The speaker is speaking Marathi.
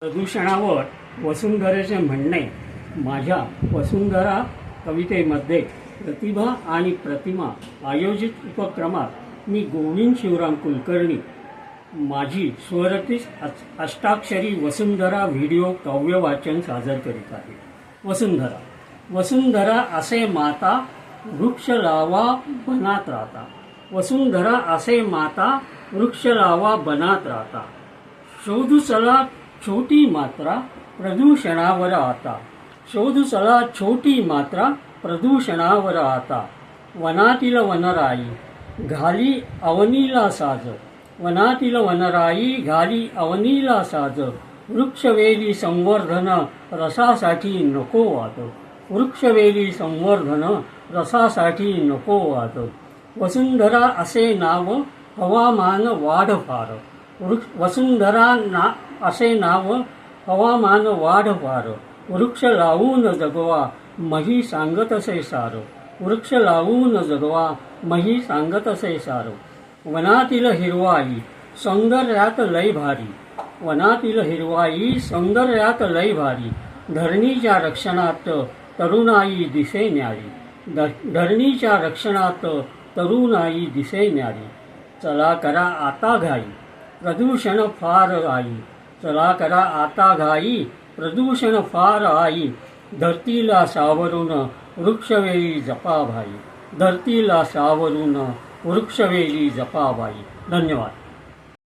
प्रदूषणावर वसुंधरेचे म्हणणे माझ्या वसुंधरा कवितेमध्ये प्रतिभा आणि प्रतिमा आयोजित उपक्रमात मी गोविंद शिवराम कुलकर्णी माझी स्वरचित अष्टाक्षरी वसुंधरा व्हिडिओ काव्य वाचन सादर करीत आहे। वसुंधरा वसुंधरा असे माता वृक्ष लावा बनात राहता। वसुंधरा असे माता वृक्ष लावा बनात राहता। शोधू चला छोटी मात्रा प्रदूषणावर आता। शोधू चला छोटी मात्रा प्रदूषणावर आता। वनातील वनराई घाली अवनीला साज। वनातील वनराई घाली अवनीला साज। वृक्षवेली संवर्धन रसासाठी नको वाद। वृक्षवेली संवर्धन रसासाठी नको वाद। वसुंधरा असे नाव हवामान वाढ फार। वसुंधरा असे नाव हवामान वाढ फार। वृक्ष लावून जगवा मही सांगत असे सार। वृक्ष लावून जगवा मही सांगत असे सार। वनातील हिरवाई सौंदर्यात लय भारी। वनातील हिरवाई सौंदर्यात लय भारी। धरणीच्या रक्षणात तरुणाई दिसे न्यारी। धरणीच्या रक्षणात तरुणाई दिसे न्यारी। चला करा आता घाई प्रदूषण फार आई। चला करा आता घाई प्रदूषण फार आई। धरतीला सावरून वृक्षवेली जपा भाई। धरतीला सावरून वृक्षवेली जपा भाई। धन्यवाद।